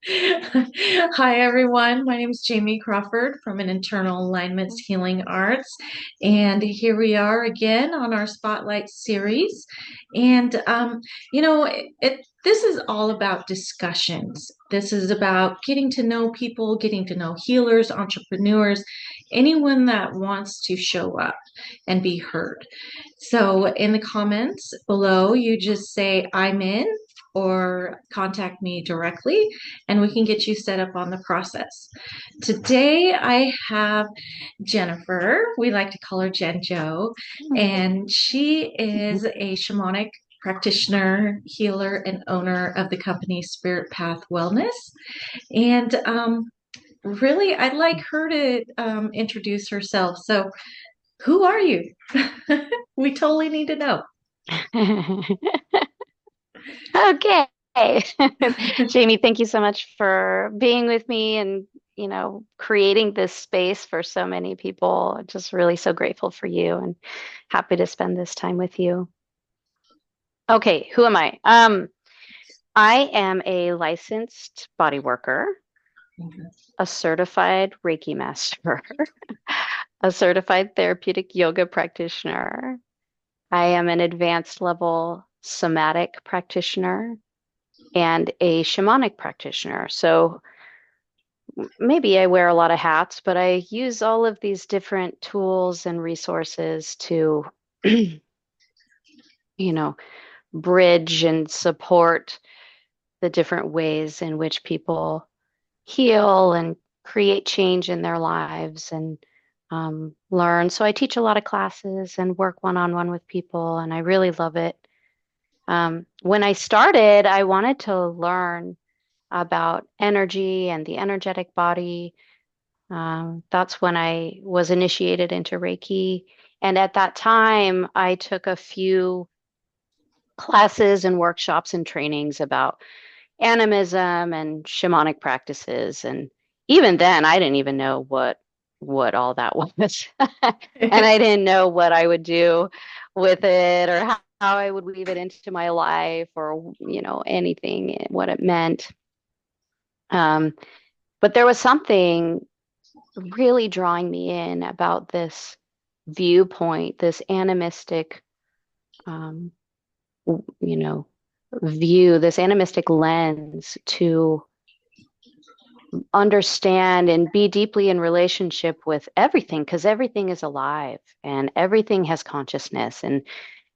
Hi, everyone. My name is Jamie Crawford from an Internal Alignments Healing Arts. And here we are again on our Spotlight series. And, this is all about discussions. This is about getting to know people, getting to know healers, entrepreneurs, anyone that wants to show up and be heard. So in the comments below, you just say, I'm in, or contact me directly and we can get you set up on the process. Today I have Jennifer. We like to call her Jen Jo, and she is a shamanic practitioner, healer, and owner of the company Spirit Path Wellness. And really, I'd like her to introduce herself. So, who are you? We totally need to know. Okay. Jamie, thank you so much for being with me and, creating this space for so many people. Just really so grateful for you and happy to spend this time with you. Okay, who am I? I am a licensed body worker, a certified Reiki Master, a certified therapeutic yoga practitioner. I am an advanced level somatic practitioner and a shamanic practitioner. So maybe I wear a lot of hats, but I use all of these different tools and resources to, you know, bridge and support the different ways in which people heal and create change in their lives and learn. So I teach a lot of classes and work one-on-one with people, and I really love it. When I started, I wanted to learn about energy and the energetic body. That's when I was initiated into Reiki. And at that time, I took a few classes and workshops and trainings about animism and shamanic practices. And even then, I didn't even know what all that was. And I didn't know what I would do with it or how I would weave it into my life or, anything, what it meant. Um, but there was something really drawing me in about this viewpoint, this animistic, um, you know, view, this animistic lens to understand and be deeply in relationship with everything, because everything is alive and everything has consciousness and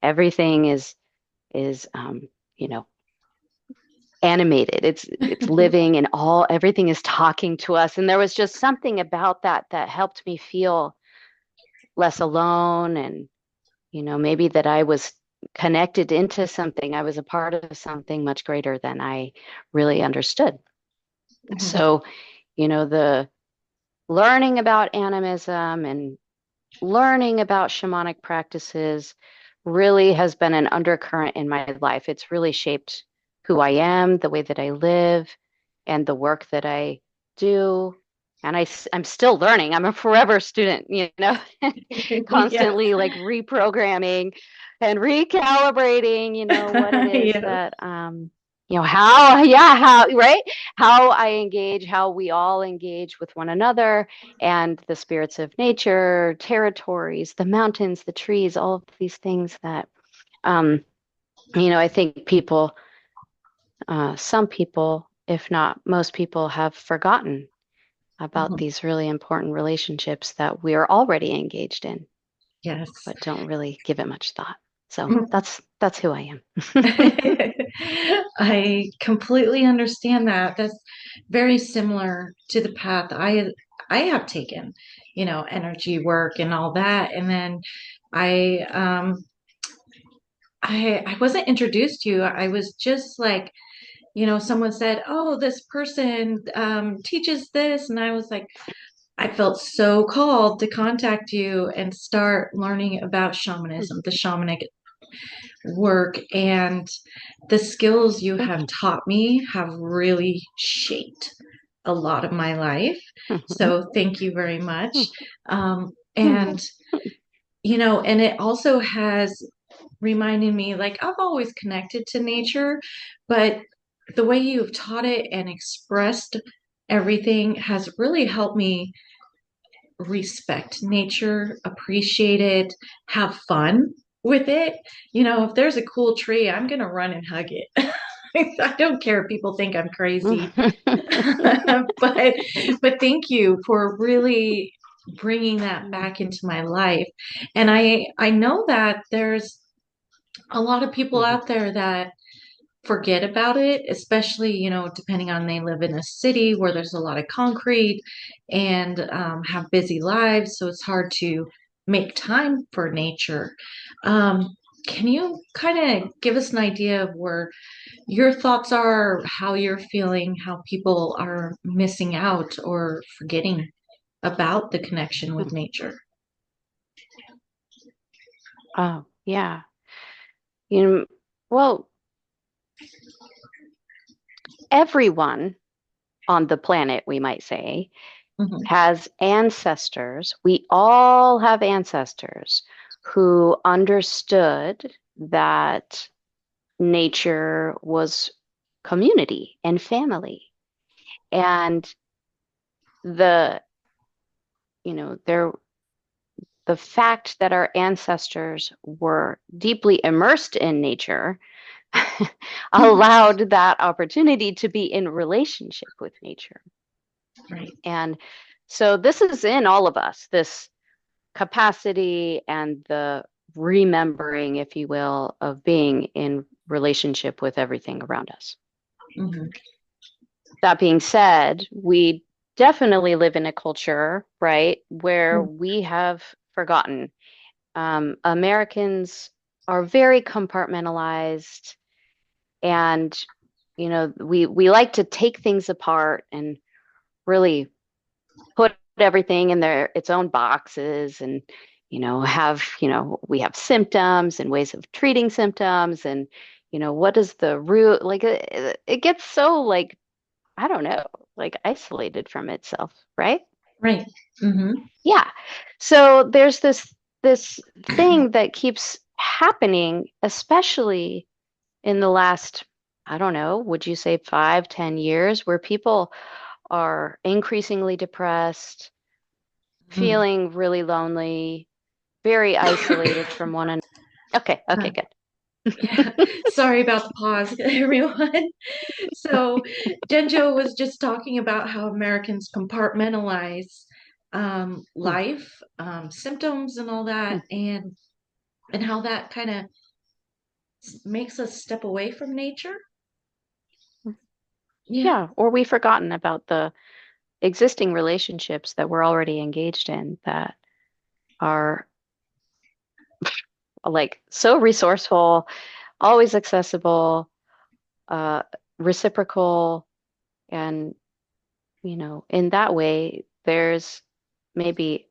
everything is you know animated. It's living and everything is talking to us. And there was just something about that helped me feel less alone and maybe that I was connected into something. I was a part of something much greater than I really understood. So, the learning about animism and learning about shamanic practices really has been an undercurrent in my life. It's really shaped who I am, the way that I live, and the work that I do. And I'm still learning. I'm a forever student, Yeah. constantly like reprogramming and recalibrating, what it is Yeah. that, how, yeah, how, right? How I engage, how we all engage with one another and the spirits of nature, territories, the mountains, the trees, all of these things that, um, I think some people, if not most people, have forgotten about Mhm. these really important relationships that we are already engaged in, Yes. but don't really give it much thought. So that's who I am. I completely understand that. That's very similar to the path I have taken, energy work and all that. And then I I wasn't introduced to you. I was just like, someone said, "Oh, this person teaches this," and I was like, I felt so called to contact you and start learning about shamanism, the shamanic work, and the skills you have taught me have really shaped a lot of my life. So thank you very much. And, and it also has reminded me like I've always connected to nature, but the way you've taught it and expressed everything has really helped me respect nature, appreciate it, have fun with it. If there's a cool tree, I'm going to run and hug it. I don't care if people think I'm crazy. but but thank you for really bringing that back into my life. And I know that there's a lot of people Mhm. out there that forget about it, especially, depending on they live in a city where there's a lot of concrete and have busy lives. So it's hard to make time for nature. Um, can you kind of give us an idea of where your thoughts are, how you're feeling, how people are missing out or forgetting about the connection with nature? Oh, yeah. You know, well, everyone on the planet, we might say, Hmm. has ancestors. We all have ancestors who understood that nature was community and family. And the, there the fact that our ancestors were deeply immersed in nature allowed that opportunity to be in relationship with nature. Right. And so this is in all of us, this capacity and the remembering, if you will, of being in relationship with everything around us. Hmm. That being said, we definitely live in a culture, right, where we have forgotten. Americans are very compartmentalized, and we like to take things apart and really put everything in its own boxes, and we have symptoms and ways of treating symptoms, and what is the root, like it gets so, like, I don't know, like isolated from itself, right? Right. Hmm. Yeah. So there's this thing that keeps happening, especially in the last, I don't know, would you say 5, 10 years, where people are increasingly depressed, feeling really lonely, very isolated from one another. Okay, okay, Yeah, good. sorry about the pause, everyone. So, Genjo was just talking about how Americans compartmentalize Hmm, life, symptoms, and all that, hmm, and how that kind of makes us step away from nature. hmm. Yeah, Yeah, or we've forgotten about the existing relationships that we're already engaged in that are like so resourceful, always accessible, uh, reciprocal, and in that way, there's maybe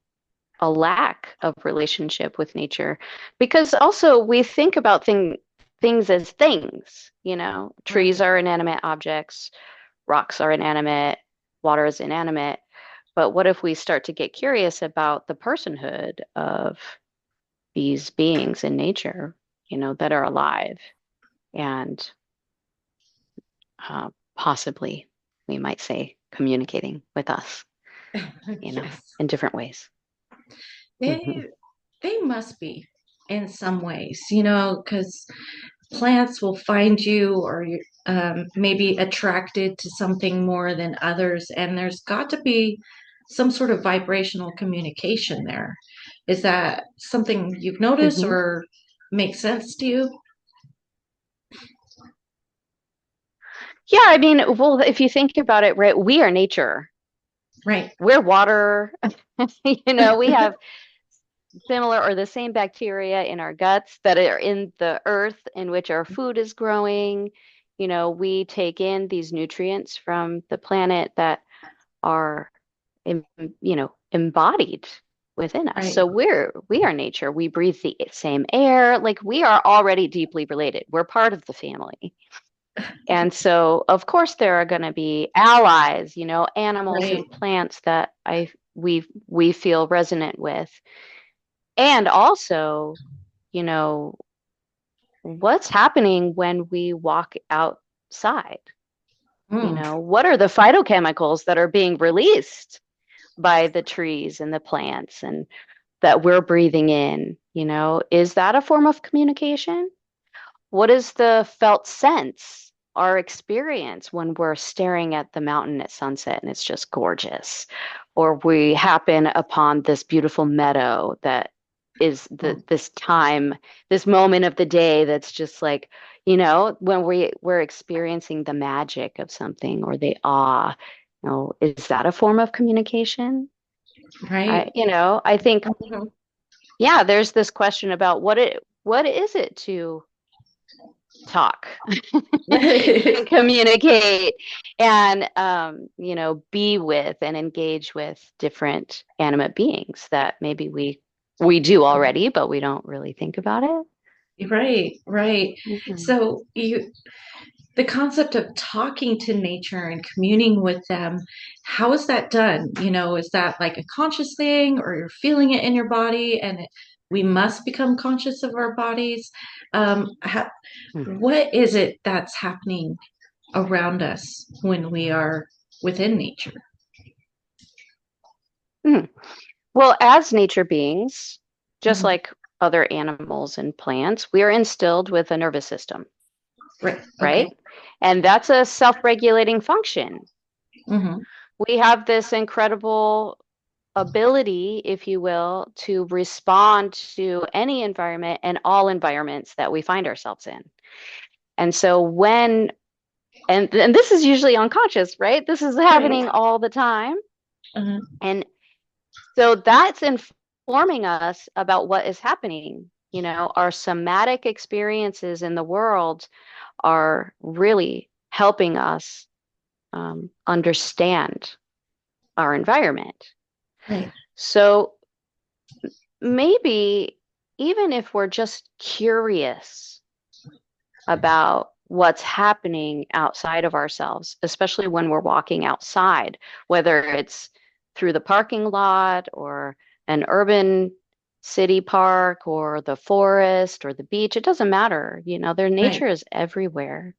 a lack of relationship with nature, because also we think about things as things. Trees right, are inanimate objects, rocks are inanimate, water is inanimate. But what if we start to get curious about the personhood of these beings in nature, that are alive and possibly, we might say, communicating with us, yes, in different ways. they Hmm. they must be in some ways, because plants will find you or you maybe attracted to something more than others, and there's got to be some sort of vibrational communication there. Is that something you've noticed Hmm. or makes sense to you? Yeah, I mean, well, if you think about it, right, we are nature. Right. We're water. We have similar or the same bacteria in our guts that are in the earth in which our food is growing. We take in these nutrients from the planet that are, embodied within us. Right. So we are nature. We breathe the same air. Like, we are already deeply related. We're part of the family. And so, of course, there are going to be allies, animals Right. and plants that we feel resonant with. And also, you know, what's happening when we walk outside? Mm, What are the phytochemicals that are being released by the trees and the plants and that we're breathing in? Is that a form of communication? What is the felt sense, our experience when we're staring at the mountain at sunset and it's just gorgeous? Or we happen upon this beautiful meadow that is mm, this time, this moment of the day that's just like, when we're experiencing the magic of something or the awe, is that a form of communication? right. I think, Mhm. yeah, there's this question about what is it to talk and communicate and be with and engage with different animate beings that maybe we do already, but we don't really think about it. Right, right. Mhm. So the concept of talking to nature and communing with them, how is that done? Is that like a conscious thing or you're feeling it in your body and we must become conscious of our bodies? Mhm. What is it that's happening around us when we are within nature? Mhm. Well, as nature beings, just Mhm. like other animals and plants, we are instilled with a nervous system, Right. right? Okay. And that's a self-regulating function. Hmm. We have this incredible ability, if you will, to respond to any environment and all environments that we find ourselves in. And so and this is usually unconscious, right? This is Right. happening all the time. Uh, And so that's informing us about what is happening. Our somatic experiences in the world are really helping us understand our environment. right. So maybe even if we're just curious about what's happening outside of ourselves, especially when we're walking outside, whether it's through the parking lot or an urban city park or the forest or the beach, it doesn't matter. Their Right. nature is everywhere.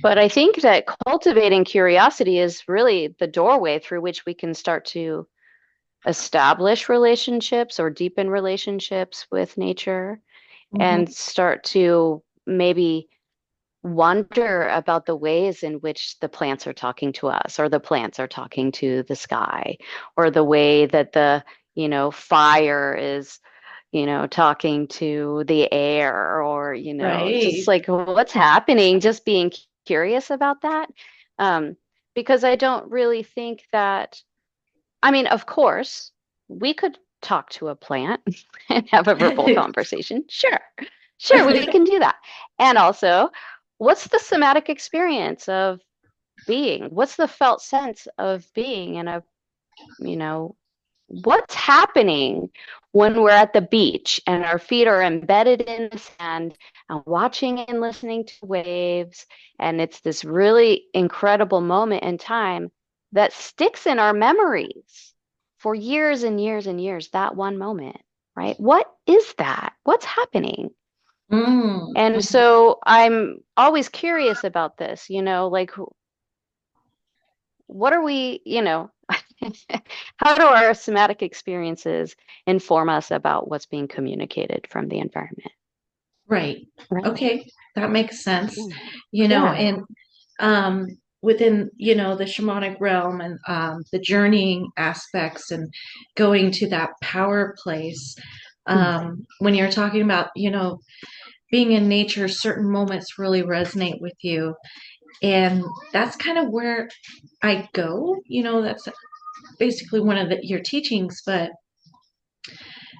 But I think that cultivating curiosity is really the doorway through which we can start to establish relationships or deepen relationships with nature Hmm. and start to maybe wonder about the ways in which the plants are talking to us or the plants are talking to the sky or the way that the fire is talking to the air or just Right. like what's happening, just being curious about that. um, because I don't really think that, I mean, of course, we could talk to a plant and have a verbal conversation. Sure. Sure, we can do that. And also, what's the somatic experience of being? What's the felt sense of being in a, you know, what's happening when we're at the beach and our feet are embedded in the sand and watching and listening to waves? And it's this really incredible moment in time that sticks in our memories for years and years and years, that one moment, right? What is that? What's happening? Mm, And mhm. so I'm always curious about this, like what are we, how do our somatic experiences inform us about what's being communicated from the environment? Right. Right. Okay. That makes sense. Mm. Yeah. And um, within, the shamanic realm and the journeying aspects and going to that power place, Mm. when you're talking about, being in nature, certain moments really resonate with you. And that's kind of where I go. That's basically one of your teachings. But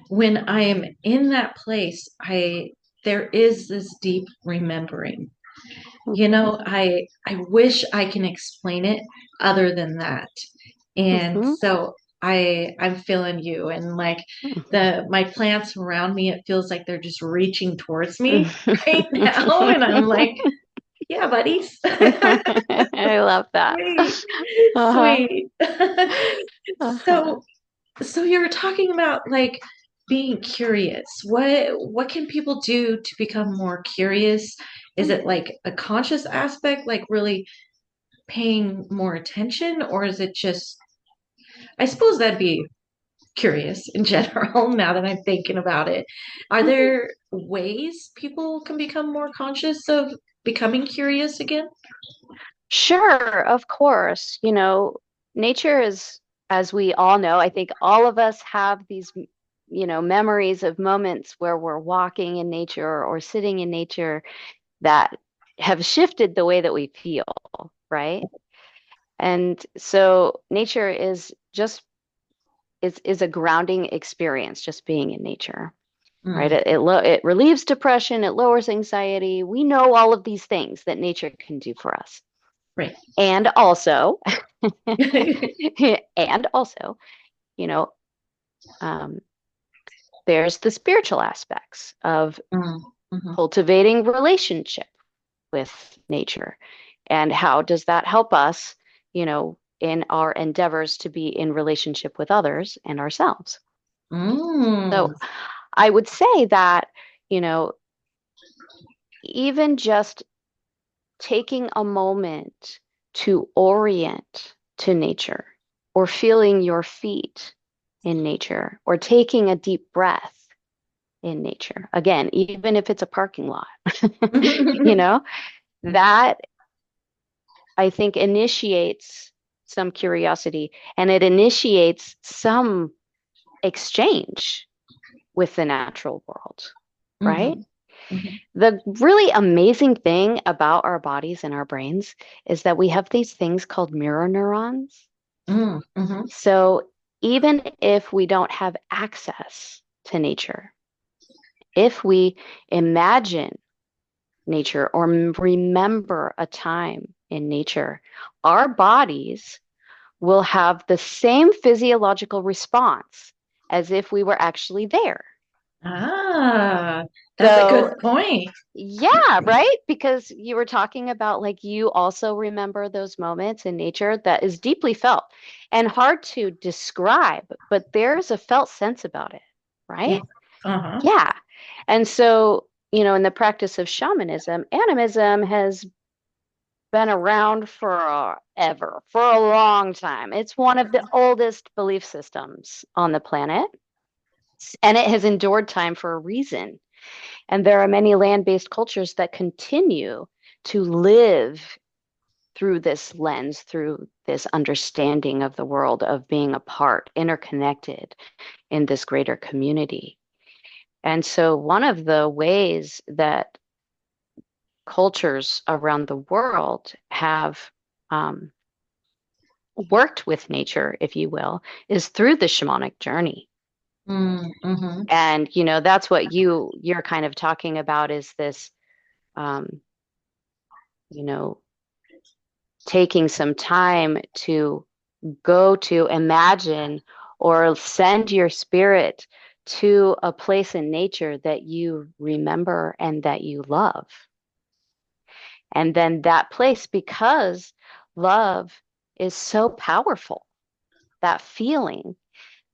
when I am in that place, there is this deep remembering. Mhm. I wish I can explain it other than that. And Mhm. so I'm feeling you and like Mhm. the my plants around me, it feels like they're just reaching towards me right now. And I'm like, yeah, buddies. I love that. Sweet. Uh-huh. Sweet. Uh-huh. So so you were talking about like being curious. What can people do to become more curious is it like a conscious aspect, like really paying more attention, or is it just, I suppose that'd be curious in general now that I'm thinking about it. Are there ways people can become more conscious of becoming curious again? Sure, of course. Nature is, as we all know, I think all of us have these, memories of moments where we're walking in nature or sitting in nature that have shifted the way that we feel, right? And so nature is a grounding experience, just being in nature, right? Mm, It relieves depression, it lowers anxiety. We know all of these things that nature can do for us. right. And also, and also, you know, um, there's the spiritual aspects of Mm, mhm, cultivating relationship with nature. And how does that help us, in our endeavors to be in relationship with others and ourselves? mm, So I would say that, you know, even just taking a moment to orient to nature or feeling your feet in nature or taking a deep breath in nature. Again, even if it's a parking lot, you know, that I think initiates some curiosity and it initiates some exchange with the natural world, right? mhm, mhm, The really amazing thing about our bodies and our brains is that we have these things called mirror neurons. mm, mhm. So even if we don't have access to nature, if we imagine nature or remember a time in nature, our bodies will have the same physiological response as if we were actually there. Ah, that's a So good point. yeah, right? Because you were talking about like you also remember those moments in nature that is deeply felt and hard to describe, but there's a felt sense about it, Yeah. right? Uh-huh. Yeah. And so, in the practice of shamanism, animism has been around forever, for a long time. It's one of the oldest belief systems on the planet, and it has endured time for a reason. And there are many land-based cultures that continue to live through this lens, through this understanding of the world, of being a part, interconnected in this greater community. And so, one of the ways that cultures around the world have um, worked with nature, if you will, is through the shamanic journey. Mm, mhm, And that's what you're kind of talking about is this um, you know taking some time to go to imagine or send your spirit to a place in nature that you remember and that you love. And then that place, because love is so powerful, that feeling,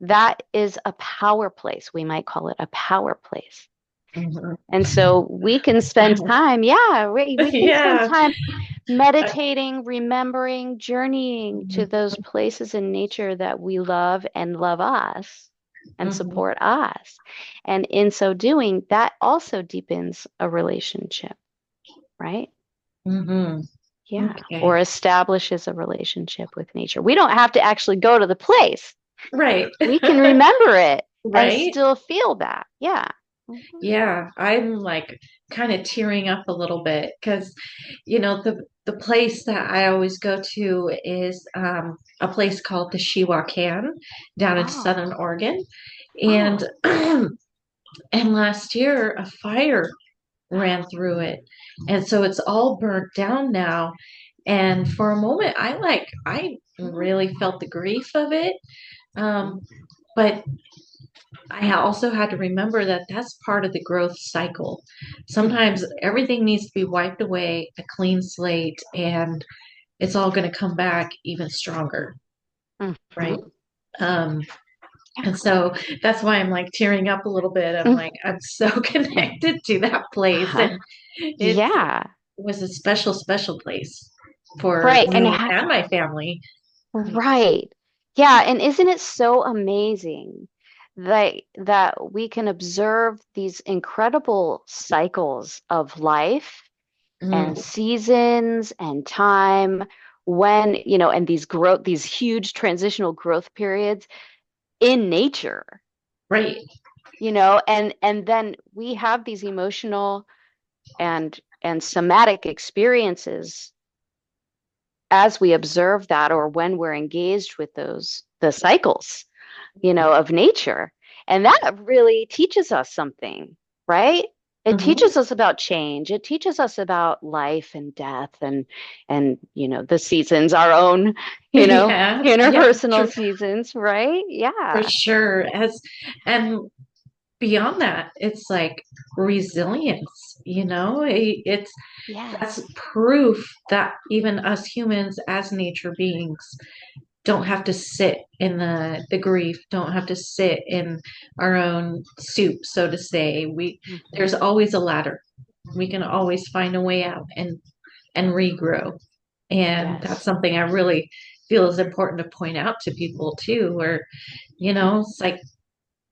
that is a power place. We might call it a power place. mhm. And so we can spend time, yeah, we can spend Yeah. time I- meditating, remembering, journeying to mhm, those places in nature that we love and love us and mhm, support us. And in so doing, that also deepens a relationship, right? mhm. Yeah. Okay. Or establishes a relationship with nature. We don't have to actually go to the place. Right. We can remember it and Right. still feel that. Yeah. Mhm. Yeah, I'm like kind of tearing up a little bit because, the place that I always go to is a place called the Shiwakan down in Oh, Southern Oregon, oh. and and last year a fire ran through it, and so it's all burnt down now. And for a moment, I really felt the grief of it, um, but I also had to remember that that's part of the growth cycle. Sometimes everything needs to be wiped away, a clean slate, and it's all going to come back even stronger, right? Mhm. Um, And so that's why I'm like tearing up a little bit. I'm Mm, like, I'm so connected to that place. uh-huh. And it Yeah. was a special, special place for Right. me and my family. Right. Yeah, and isn't it so amazing that we can observe these incredible cycles of life Mm, and seasons and time when, and these huge transitional growth periods in nature, right. and then we have these emotional and somatic experiences as we observe that or when we're engaged with the cycles of nature. And that really teaches us something, right? It Hmm. teaches us about change. It teaches us about life and death and the seasons, our own, Yeah. Yeah. interpersonal True. seasons, right? For Yeah. sure. And beyond that, it's like resilience, it's that's Yes. proof that even us humans as nature beings don't have to sit in the grief, don't have to sit in our own soup, so to say. There's Hmm. always a ladder. We can always find a way out and regrow. And that's Yes. something I really feel is important to point out to people too, where, it's like,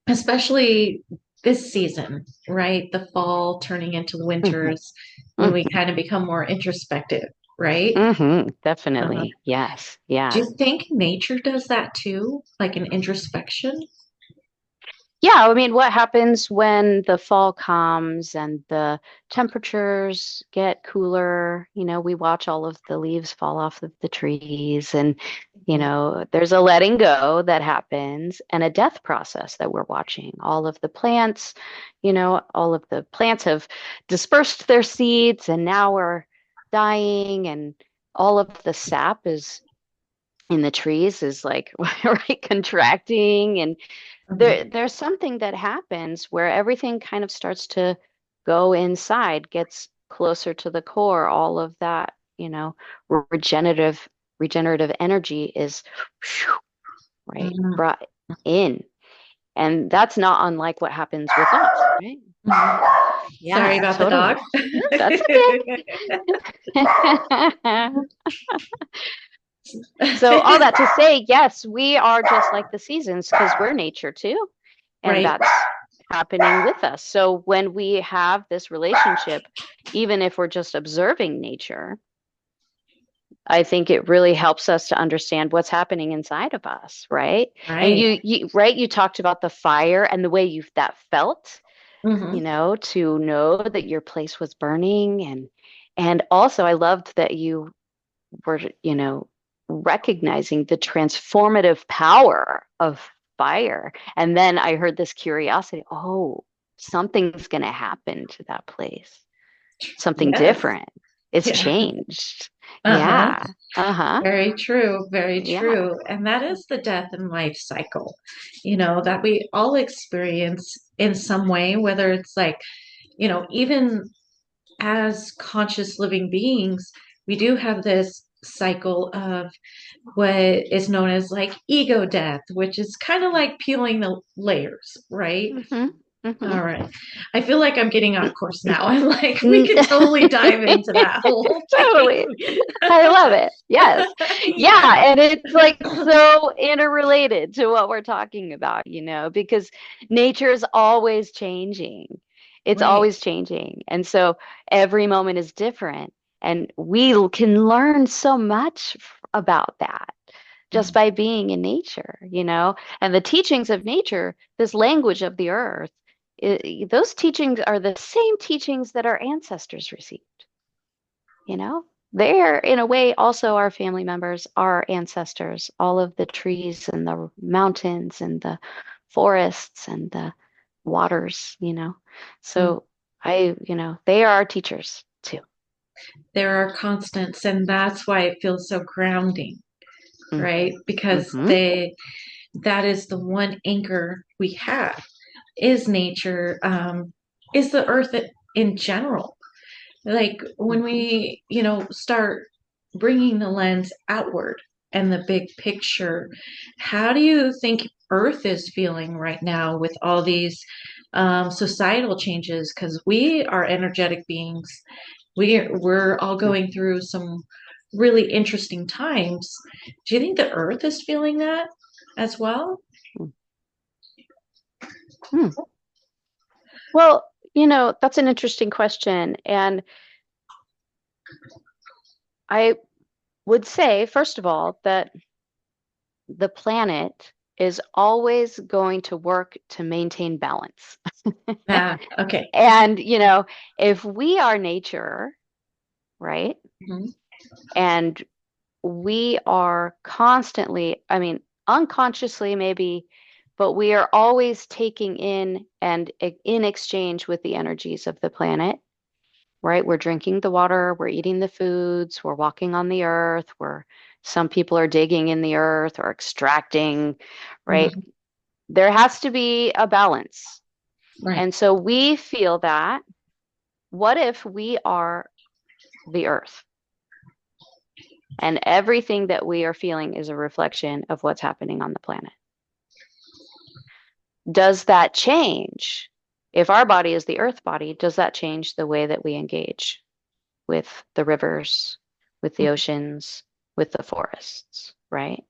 especially this season, right? The fall turning into Hmm. winters when we Hmm. kind of become more introspective, right? Hmm. Uh, Definitely. Yes. do Yeah. you think nature does that too? Like an introspection? Yeah, I mean, what happens when the fall comes and the temperatures get cooler? We watch all of the leaves fall off of the trees, and, Mhm. there's a letting go that happens and a death process that we're watching. All of the plants have dispersed their seeds and now are dying, and all of the sap is in the trees is like right contracting, and Mhm. there's something that happens where everything kind of starts to go inside, gets closer to the core. All of that, regenerative energy is right Mhm. brought in. And that's not unlike what happens with us, right? Mhm. Sorry Yeah, about the dog. totally. That's okay. So all that to say, yes, we are just like the seasons because we're nature too. And Right. that's happening with us. So when we have this relationship, even if we're just observing nature, I think it really helps us to understand what's happening inside of us, right? And Right. you talked about the fire and the way that felt, Hmm. to know that your place was burning, and also I loved that you were, recognizing the transformative power of fire. And then I heard this curiosity, oh, something's going to happen to that place. Something Yes. different. It's Yeah. changed. Uh-huh. Yeah. Uh-huh. Very true. Very Yeah. true. And that is the death and life cycle, that we all experience in some way, whether it's like, even as conscious living beings, we do have this cycle of what is known as like ego death, which is kind of like peeling the layers, right? Mm-hmm. Mm-hmm. All right. I feel like I'm getting off course now. I'm like, we Mm. could totally dive into that whole Totally. thing. I love it. Yes. Yeah. Yeah. And it's like so interrelated to what we're talking about, because nature is always changing. It's Right. always changing. And so every moment is different. And we can learn so much about that just by being in nature, and the teachings of nature, this language of the earth, those teachings are the same teachings that our ancestors received. They're in a way also our family members, our ancestors, all of the trees and the mountains and the forests and the waters. Mm. So they are our teachers too. There are constants, and that's why it feels so grounding, Mm. right? Because Mm-hmm. that is the one anchor we have is nature, is the earth in general. Like when Mm-hmm. we, start bringing the lens outward and the big picture, how do you think Earth is feeling right now with all these societal changes, because we are energetic beings. We're all going through some really interesting times. Do you think the Earth is feeling that as well? Hmm. Well, that's an interesting question. And I would say, first of all, that the planet is always going to work to maintain balance. Ah, okay. And, if we are nature, right? Mhm. And we are constantly, I mean, unconsciously maybe, but we are always taking in and in exchange with the energies of the planet, right? We're drinking the water, we're eating the foods, we're walking on the earth, some people are digging in the earth or extracting, right? Mhm. There has to be a balance. Right. And so we feel that. What if we are the earth? And everything that we are feeling is a reflection of what's happening on the planet. Does that change? If our body is the earth body, does that change the way that we engage with the rivers, with the oceans, with the forests, right?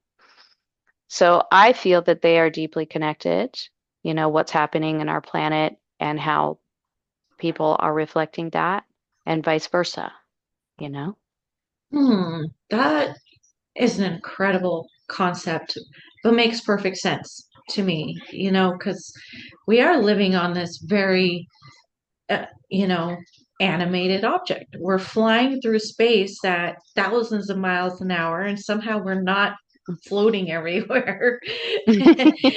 So I feel that they are deeply connected, what's happening in our planet and how people are reflecting that, and vice versa, you know? That is an incredible concept, but makes perfect sense to me, because we are living on this very, uh, you know, animated object. We're flying through space at thousands of miles an hour, and somehow we're not floating everywhere.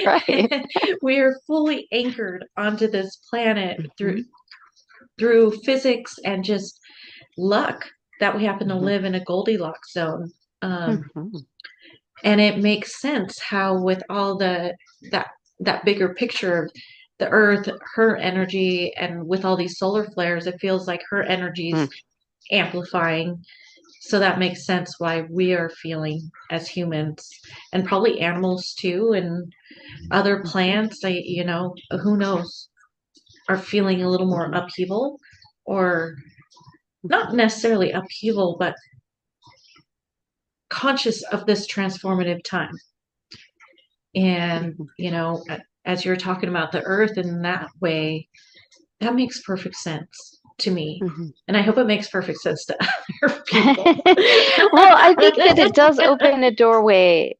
Right. We are fully anchored onto this planet through Hmm. through physics and just luck that we happen to Hmm. live in a Goldilocks zone. Um, Hmm. and it makes sense how, with all that that bigger picture of the Earth, her energy, and with all these solar flares, it feels like her energy's amplifying. So that makes sense why we are feeling as humans, and probably animals too, and other plants. Who knows, are feeling a little more Hmm. upheaval, or not necessarily upheaval, but conscious of this transformative time. And, Hmm. as you're talking about the earth in that way, that makes perfect sense to me. Hmm. And I hope it makes perfect sense to other people. Well, I think that it does open a doorway,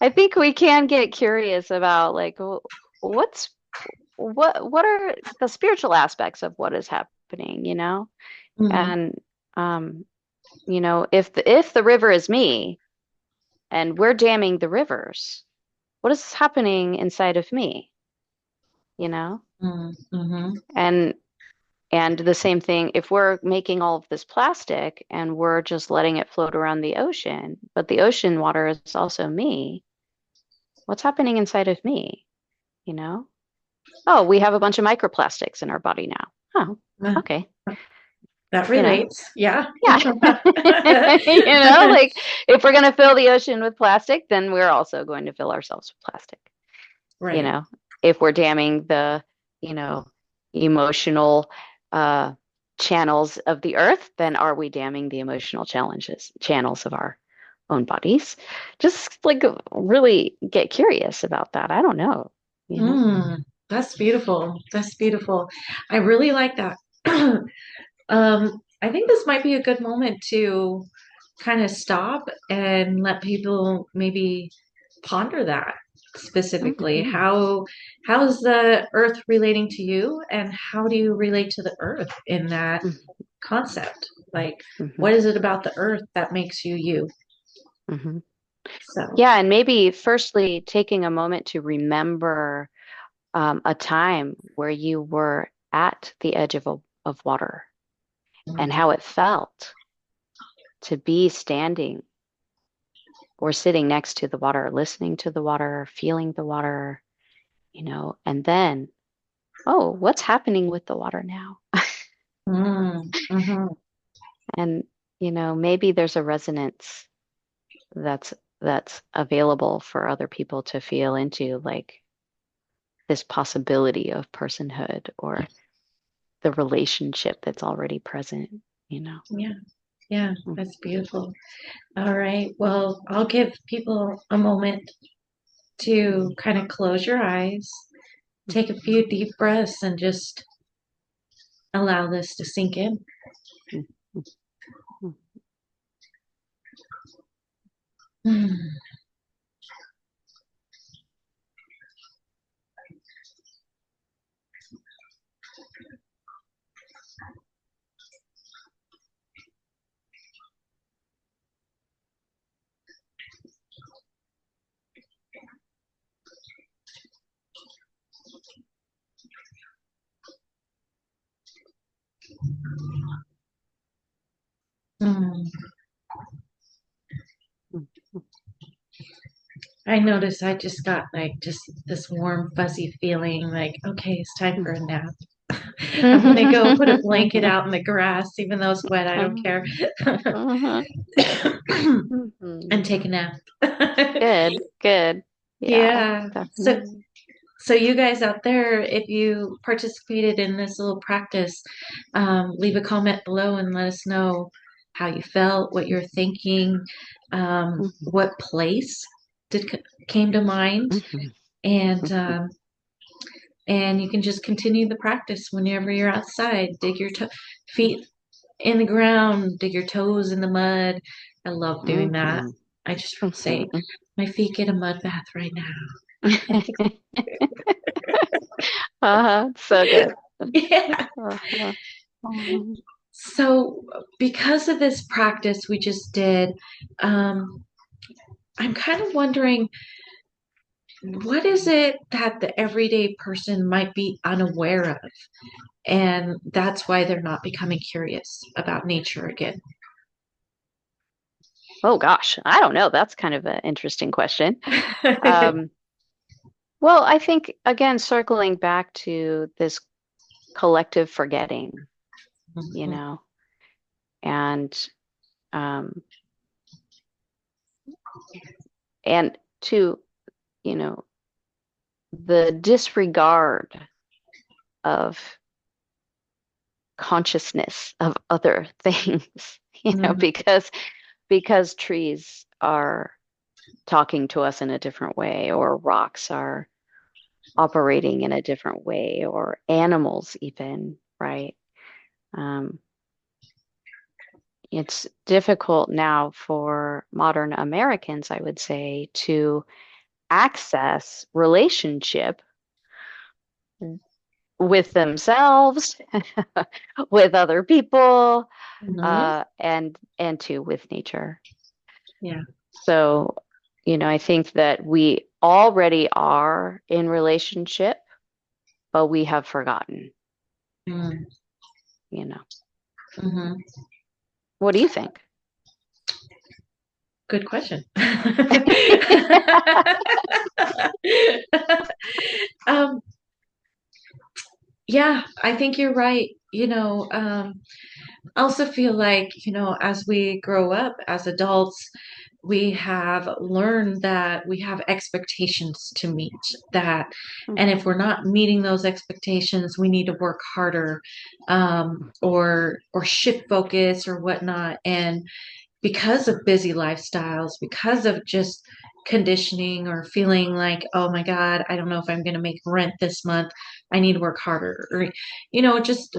I think we can get curious about like what's what are the spiritual aspects of what is happening, Mhm. And um, if the river is me and we're damming the rivers, what is happening inside of me, you know? Mhm. And and the same thing, if we're making all of this plastic and we're just letting it float around the ocean, but the ocean water is also me, what's happening inside of me, you know? Oh, we have a bunch of microplastics in our body now. Oh, Uh, okay. That You know, relates. Yeah. yeah. Like if we're going to fill the ocean with plastic, then we're also going to fill ourselves with plastic. You Right. know, if we're damming the, you know, emotional uh, channels of the earth, then are we damming the emotional channels of our own bodies? Just like really get curious about that. I don't know, you know? That's beautiful. That's beautiful. I really like that. I think this might be a good moment to kind of stop and let people maybe ponder that specifically. Hmm. How's the earth relating to you, and how do you relate to the earth in that concept? Like, Hmm. what is it about the earth that makes you you? Hmm. So, Yeah, and maybe firstly taking a moment to remember a time where you were at the edge of water and how it felt to be standing or sitting next to the water, listening to the water, feeling the water, and then, oh, what's happening with the water now? mm-hmm. And, maybe there's a resonance that's that's available for other people to feel into, like this possibility of personhood or the relationship that's already present, you know. Yeah. Yeah. That's beautiful. All right. Well, I'll give people a moment to kind of close your eyes, take a few deep breaths, and just allow this to sink in. Mm. Mm. I noticed I just got like just this warm, fuzzy feeling like, okay, it's time for a nap. I'm gonna go put a blanket out in the grass, even though it's wet, I don't care. And take a nap. Good, good. Yeah, Yeah. So definitely. so you guys out there, if you participated in this little practice, leave a comment below and let us know how you felt, what you're thinking, Mhm, what place did came to mind, mhm, and mhm, and you can just continue the practice whenever you're outside. Dig your feet in the ground, dig your toes in the mud. I love doing that. mhm, I just say, mhm. my feet get a mud bath right now. So good. Yeah. Uh-huh. Mhm, So, because of this practice we just did, um, I'm kind of wondering what is it that the everyday person might be unaware of? And that's why they're not becoming curious about nature again. Oh gosh, I don't know. That's kind of an interesting question. Um, well, I think again, circling back to this collective forgetting, you know, and um, and to, you know, the disregard of consciousness of other things, Mhm. because trees are talking to us in a different way, or rocks are operating in a different way, or animals even, right? Um, it's difficult now for modern Americans, I would say, to access relationship with themselves, with other people, Mhm. and too with nature. Yeah. So, I think that we already are in relationship, but we have forgotten, Mm. you know. Mhm. What do you think? Good question. um, yeah, I think you're right. I also feel like, as we grow up as adults, we have learned that we have expectations to meet that. And if we're not meeting those expectations, we need to work harder, or shift focus or whatnot. And because of busy lifestyles, because of just conditioning or feeling like, oh my God, I don't know if I'm going to make rent this month. I need to work harder. Or, just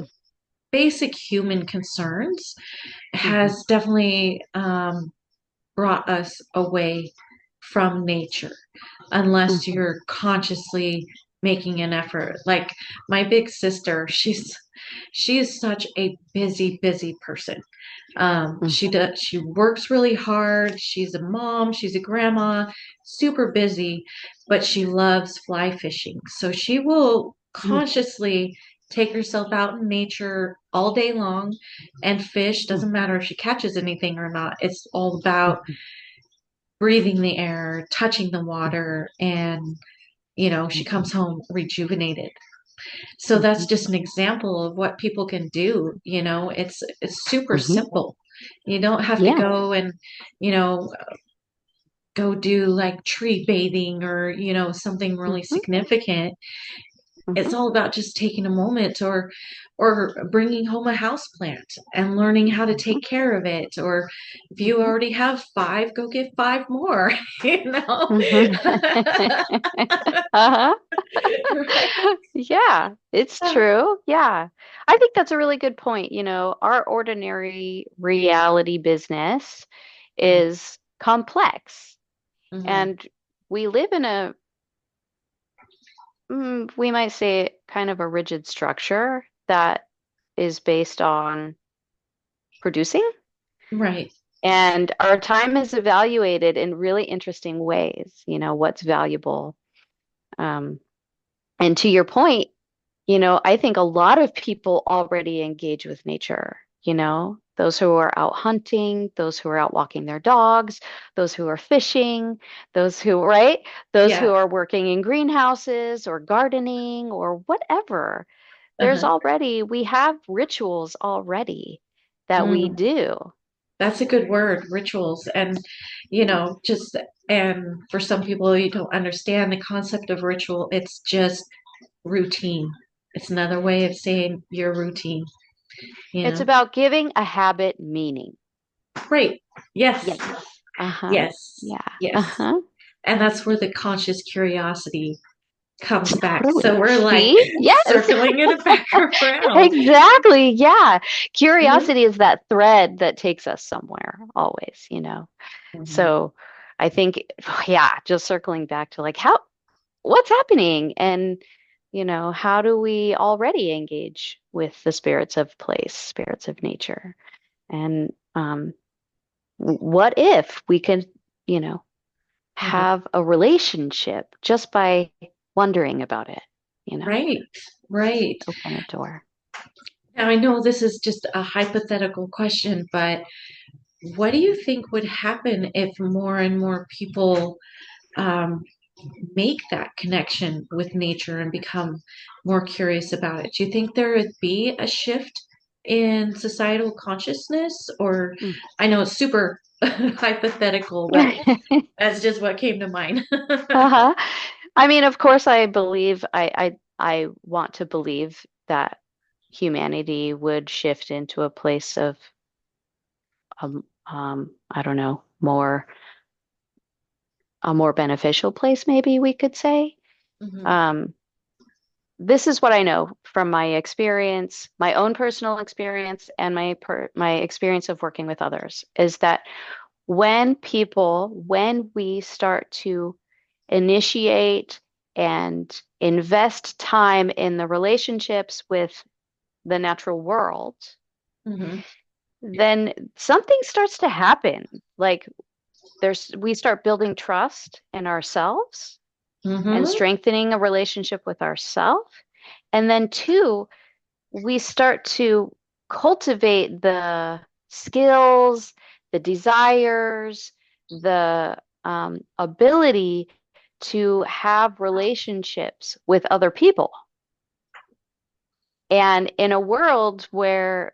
basic human concerns Mhm, has definitely brought us away from nature unless mhm, you're consciously making an effort. Like my big sister, she's such a busy person. She mhm, does, she works really hard. She's a mom, she's a grandma, super busy, but she loves fly fishing. So she will mhm, consciously take herself out in nature all day long and fish. mhm, Doesn't matter if she catches anything or not. It's all about mhm, breathing the air, touching the water, and she mhm, comes home rejuvenated. So that's mhm, just an example of what people can do. It's super mhm. simple. You don't have to Yeah. go and, you know, go do like tree bathing or, something really Hmm. significant. It's Hmm. all about just taking a moment or bringing home a house plant and learning how to Hmm. take care of it. Or if you Hmm. already have five, go get five more, you know? Hmm. Uh-huh. Right. Yeah, it's true. Yeah. I think that's a really good point. Our ordinary reality business is complex, Mm-hmm. and we live in we might say, kind of a rigid structure that is based on producing. Right. And our time is evaluated in really interesting ways, what's valuable. Um, and to your point, I think a lot of people already engage with nature, those who are out hunting, those who are out walking their dogs, those who are fishing, those who, right? Those Yeah. who are working in greenhouses or gardening or whatever. Uh-huh. We have rituals already that we Mm. do. That's a good word, rituals. And, just, and for some people, you don't understand the concept of ritual. It's just routine. It's another way of saying your routine, you It's know? about giving a habit meaning. Great. Yes. Yes. Uh-huh. Yes. Yeah. Yes. Uh-huh. And that's where the conscious curiosity comes back. So Totally. we're like See? Yes. circling it back around. Exactly. Yeah. Mhm. Curiosity is that thread that takes us somewhere always, Mhm. So I think, yeah, just circling back to like what's happening, and how do we already engage with the spirits of place, spirits of nature, and what if we could, you know Mhm. have a relationship just by wondering about it, Right. Right. open a door. Now I know this is just a hypothetical question, but what do you think would happen if more and more people um, make that connection with nature and become more curious about it? Do you think there would be a shift in societal consciousness? Or Mm. I know it's super hypothetical, but that's just what came to mind. Uh-huh. I mean, of course, I want to believe that humanity would shift into a place of I don't know, a more beneficial place, maybe we could say. Hmm. Um, this is what I know from my experience, my own personal experience, and my experience of working with others, is that when we start to initiate and invest time in the relationships with the natural world, Hmm. then something starts to happen. Like we start building trust in ourselves and Hmm. strengthening a relationship with ourselves. And then two, we start to cultivate the skills, the desires, the ability to have relationships with other people. And in a world where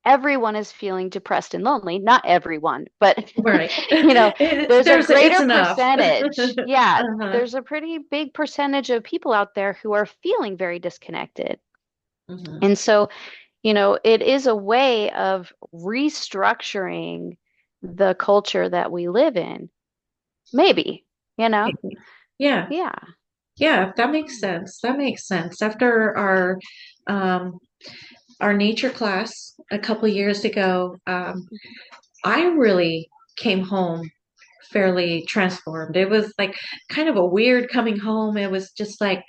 everyone is feeling depressed and lonely, not everyone, but Right. there's a It's greater enough. percentage. Yeah, Uh-huh. there's a pretty big percentage of people out there who are feeling very disconnected. Hmm. And so it is a way of restructuring the culture that we live in. Maybe, you know? Yeah. Yeah. Yeah, that makes sense. That makes sense. After um, our nature class a couple years ago, I really came home fairly transformed. It was like kind of a weird coming home. It was just like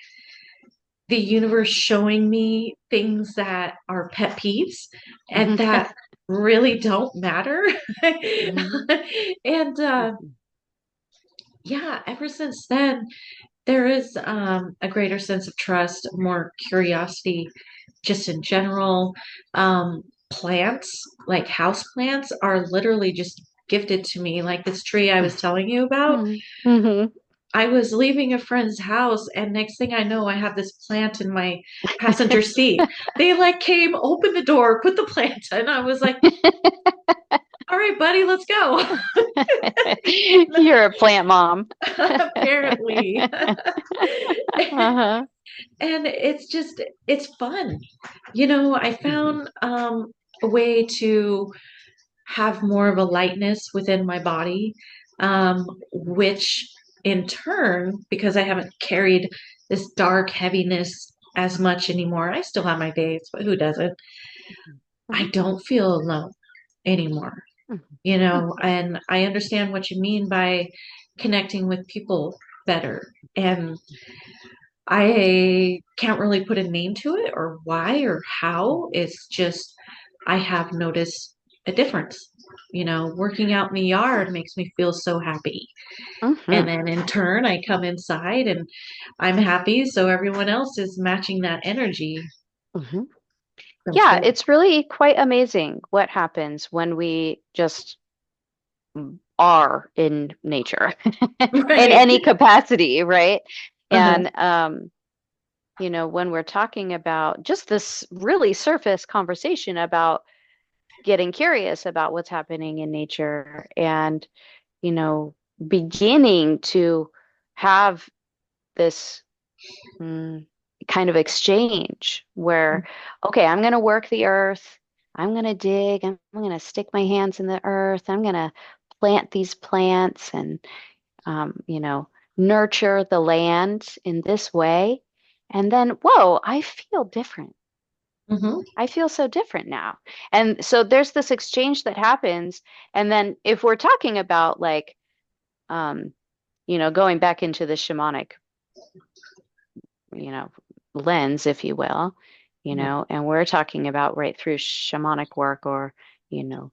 the universe showing me things that are pet peeves and that really don't matter. Mhm. And Mhm. yeah, ever since then, there is a greater sense of trust, more curiosity, just in general. Plants, like house plants, are literally just gifted to me. Like this tree I was telling you about. Mhm. Mhm. I was leaving a friend's house, and next thing I know, I have this plant in my passenger seat. They like came, opened the door, put the plant, and I was like, all right, buddy, let's go. You're a plant mom. Apparently. Uh-huh. And it's fun. I Mhm. found a way to have more of a lightness within my body, which in turn, because I haven't carried this dark heaviness as much anymore, I still have my days, but who doesn't? I Mhm. don't feel alone anymore, Mhm. and I understand what you mean by connecting with people better. And I can't really put a name to it or why or how. It's just I have noticed a difference. Working out in the yard makes me feel so happy. And Mhm. then in turn, I come inside and I'm happy. So everyone else is matching that energy. Mhm. So Yeah, good. it's really quite amazing what happens when we just are in nature in Right. any capacity, right? Uh-huh. And when we're talking about just this really surface conversation about getting curious about what's happening in nature and, you know, beginning to have this mm, kind of exchange where, okay, I'm going to work the earth. I'm going to dig. I'm going to stick my hands in the earth. I'm going to plant these plants and, nurture the land in this way. And then, whoa, I feel different. Hmm. I feel so different now. And so there's this exchange that happens. And then if we're talking about like, um, going back into the shamanic, you know, lens, if you will, and we're talking about right through shamanic work or, you know,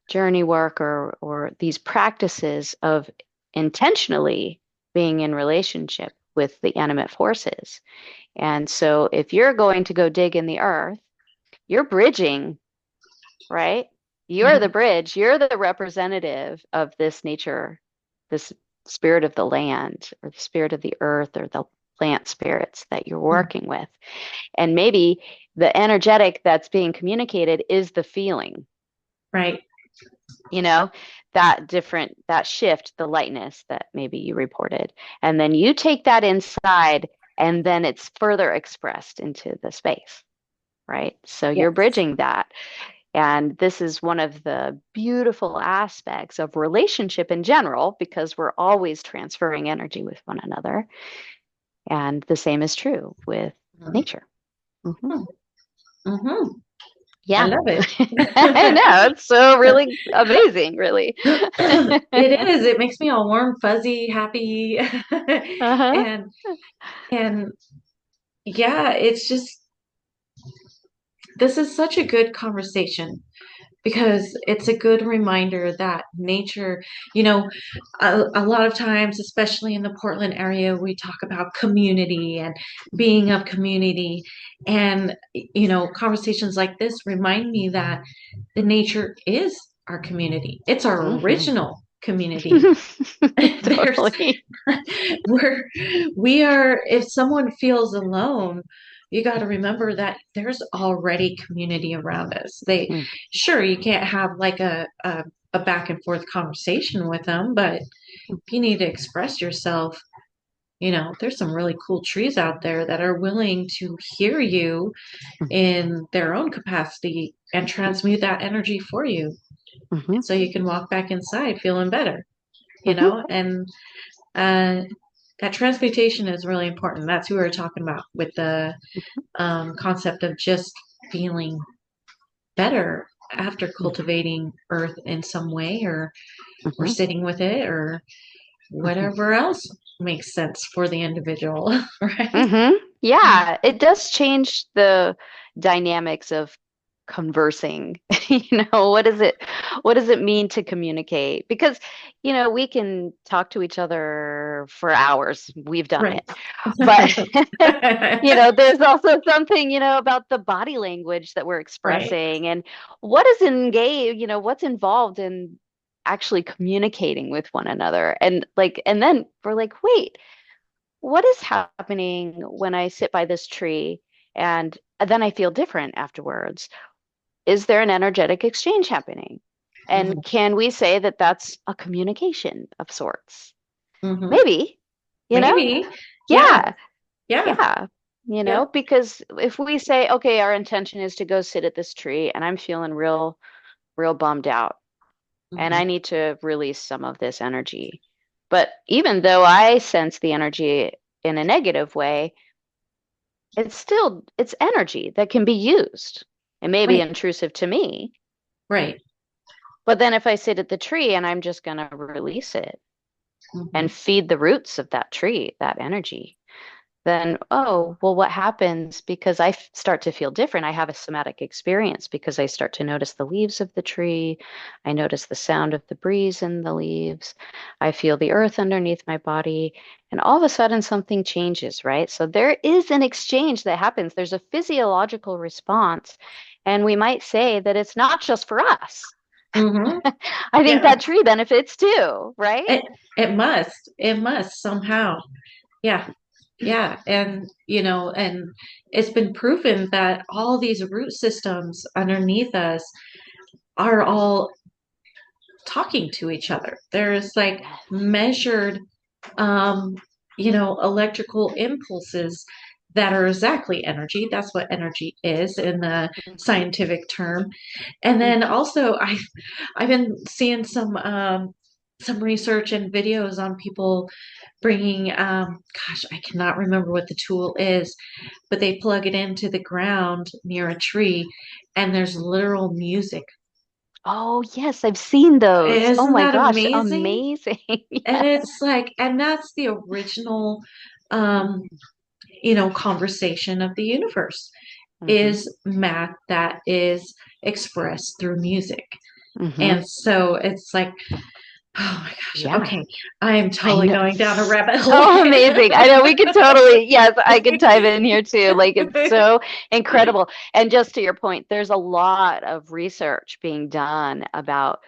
journey work or these practices of intentionally being in relationship with the animate forces. And so if you're going to go dig in the earth, you're bridging, right? You're the Hmm. bridge, you're the representative of this nature, this spirit of the land or the spirit of the earth or the plant spirits that you're working with. And maybe the energetic that's being communicated is the feeling, Right. you know, that shift, the lightness that maybe you reported. And then you take that inside and then it's further expressed into the space, right? So you're Yes. bridging that. And this is one of the beautiful aspects of relationship in general, because we're always transferring energy with one another. And the same is true with nature. Hmm. Hmm. I Yeah. love it. I know. It's so really amazing, really. It is. It makes me all warm, fuzzy, happy. Uh-huh. And and yeah, it's just this is such a good conversation because it's a good reminder that nature, you know, a lot of times, especially in the Portland area, we talk about community and being of community. And, conversations like this remind me that the nature is our community. It's our Hmm. original community. There's Totally. we are, if someone feels alone, you got to remember that there's already community around us. They Mm. Sure, you can't have like a back and forth conversation with them, but if you need to express yourself, there's some really cool trees out there that are willing to hear you in their own capacity and transmute that energy for you Hmm. so you can walk back inside feeling better, Hmm. and uh, that transmutation is really important. That's who we were talking about with the concept of just feeling better after cultivating earth in some way, or Hmm. sitting with it, or Hmm. whatever else makes sense for the individual, right? Hmm. Yeah, it does change the dynamics of conversing. What does it mean to communicate? Because, we can talk to each other for hours. We've done Right. it. But, there's also something, about the body language that we're Right. expressing and what is engaged, what's involved in actually communicating with one another. And then we're like, wait, what is happening when I sit by this tree and then I feel different afterwards? Is there an energetic exchange happening? And can we say that that's a communication of sorts? Hmm. Maybe, you know? Maybe. Yeah. Yeah, Yeah. yeah. Yeah. Because if we say, okay, our intention is to go sit at this tree and I'm feeling real bummed out and Hmm. I need to release some of this energy. But even though I sense the energy in a negative way, it's energy that can be used. It may be Right. intrusive to me, Right. but then if I sit at the tree and I'm just going to release it Hmm. and feed the roots of that tree, that energy, then, oh, well, what happens? Because start to feel different. I have a somatic experience because I start to notice the leaves of the tree. I notice the sound of the breeze in the leaves. I feel the earth underneath my body. And all of a sudden, something changes, right? So there is an exchange that happens. There's a physiological response. And we might say that it's not just for us. Hmm. I think Yeah. that tree benefits too, right? It it must. It must somehow. Yeah. Yeah. And it's been proven that all these root systems underneath us are all talking to each other. There's like Yes. measured um, electrical impulses that are exactly energy. That's what energy is in the Mhm. scientific term. And then Mhm. also, I've been seeing some research and videos on people bringing gosh, I cannot remember what the tool is, but they plug it into the ground near a tree, and there's literal music. Oh, yes, I've seen those. Oh Isn't my that gosh, amazing? amazing. And Yes. it's like, and that's the original um conversation of the universe, Hmm. is math that is expressed through music. Hmm. And so it's like, oh my gosh, Yeah, okay, I am I totally know. going down a rabbit hole So again. amazing. I know we could totally, yes, I could dive in here too. Like it's so incredible. And just to your point, there's a lot of research being done about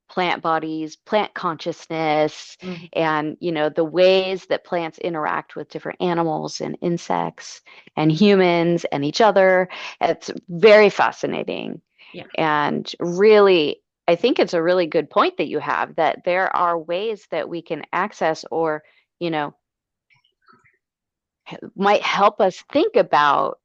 plant bodies, plant consciousness, Mhm. and the ways that plants interact with different animals and insects and humans and each other. It's very fascinating. Yeah. And really, I think it's a really good point that you have that there are ways that we can access or, you know, might help us think about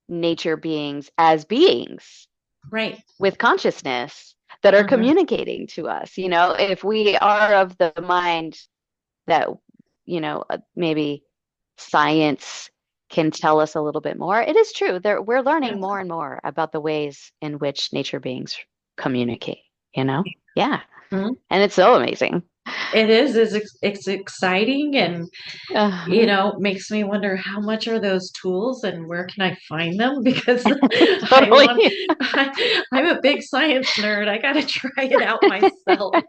nature beings as beings Right. with consciousness that are Uh-huh. communicating to us. If we are of the mind that, maybe science can tell us a little bit more, it is true. We're Yeah. learning more and more about the ways in which nature beings communicate, you know? Yeah. Mhm. And it's so amazing. It is. It's exciting, and Uh, makes me wonder how much are those tools and where can I find them? Because totally. I'm a big science nerd. I got to try it out myself.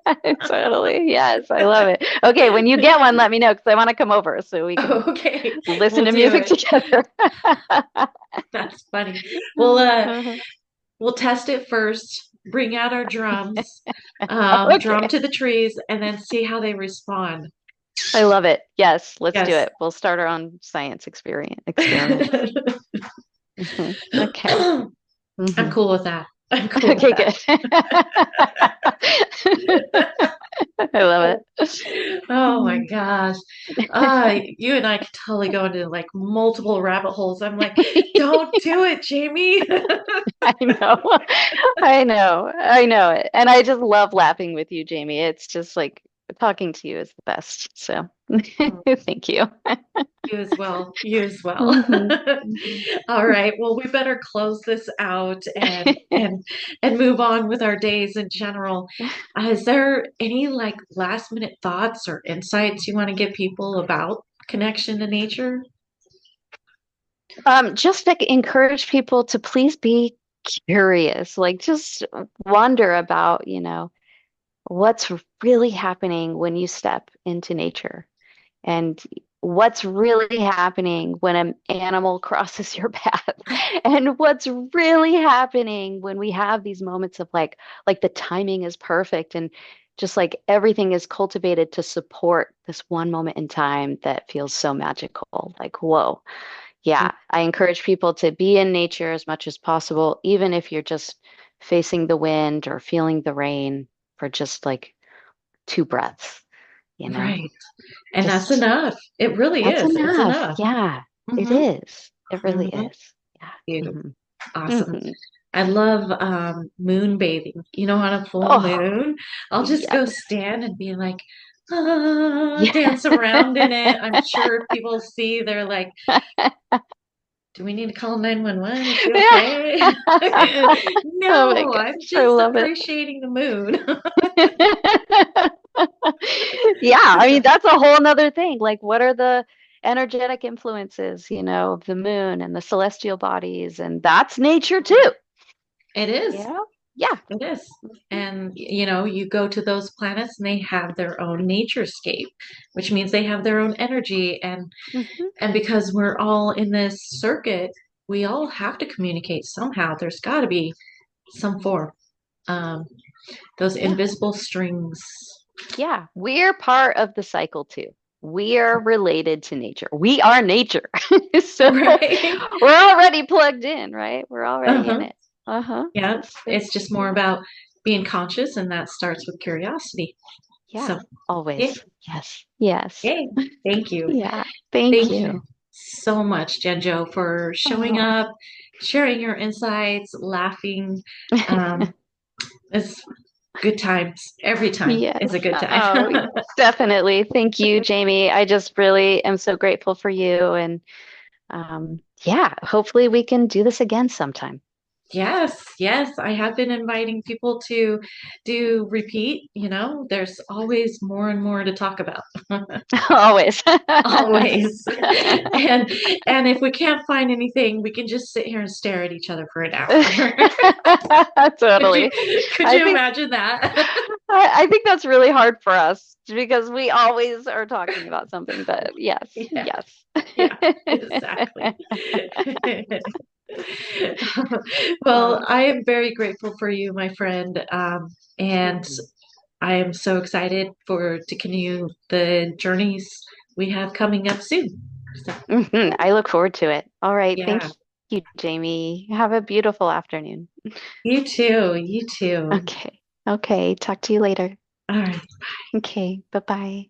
Totally. Yes, I love it. Okay, when you get one, let me know because I want to come over so we can Okay, listen we'll to do music it. together. That's funny. Well, Uh-huh. we'll test it first, bring out our drums, drum Okay. to the trees, and then see how they respond. I love it. Yes, let's do Yes. it. We'll start our own science experiment. Okay. I'm Hmm. cool with that. I'm cool with Okay, that. good. I love Oh my it. gosh. You and I could totally go into like multiple rabbit holes. I'm like, don't do it, Jamie. I know. I know. I know it. And I just love laughing with you, Jamie. It's just like talking to you is the best. So thank you. You as well. You as well. Hmm. Hmm. All right. Well, we better close this out and move on with our days in general. Is there any like last minute thoughts or insights you want to give people about connection to nature? Just to encourage people to please be curious, like just wonder about, what's really happening when you step into nature. And what's really happening when an animal crosses your path and what's really happening when we have these moments of like the timing is perfect and just like everything is cultivated to support this one moment in time that feels so magical, like whoa. Yeah, I encourage people to be in nature as much as possible, even if you're just facing the wind or feeling the rain for just like 2 breaths, you know, Right. And that's just enough. It really that's is. It's enough. enough. Yeah, it Mm-hmm. is. It really Mm-hmm. is. Yeah. You. Awesome. Hmm. I love moon bathing. On a full Oh, moon, I'll just yeah. go stand and be like, Yeah. dance around in it. I'm sure if people see, they're like, do we need to call 911? Is she okay? Yeah. Oh my No, I'm gosh, I just love it. appreciating the moon. Yeah, I mean, that's a whole nother thing. Like, what are the energetic influences, of the moon and the celestial bodies? And that's nature too, It you is. know? Yeah. It is. Mhm. And you go to those planets and they have their own naturescape, which means they have their own energy Mhm. and because we're all in this circuit, we all have to communicate somehow. There's got to be some form. Um, those Yeah. invisible strings. Yeah. We're part of the cycle too. We are related to nature. We are nature. So Right? we're already plugged in, right? We're already in Uh-huh. it. Uh-huh. Yeah. So, It's just more yeah. about being conscious, and that starts with curiosity. Yeah. So, yeah. Always. Yes. Yes. Yay. Thank you. Yeah. Thank Thank you you. so much, Genjo, for showing Oh. up, sharing your insights, laughing. Um, it's good times. Every time is a Yes. good time. Oh, definitely. Thank you, Jamie. I just really am so grateful for you. And yeah, hopefully we can do this again sometime. Yes, yes. I have been inviting people to do repeat. There's always more and more to talk about. Always. Always. And and if we can't find anything, we can just sit here and stare at each other for an hour. Could you Totally. could I you think imagine that? I think that's really hard for us because we always are talking about something, but yes, Yeah, yes. yeah, exactly. Well, Oh, I am very grateful for you, my friend. And mhm. I am so excited to continue the journeys we have coming up soon. So, Mhm. I look forward to it. All right. Thank yeah, you, Jamie. Have a beautiful afternoon. you too. You too. Okay. Okay. Talk to you later. All right. Okay. Bye-bye.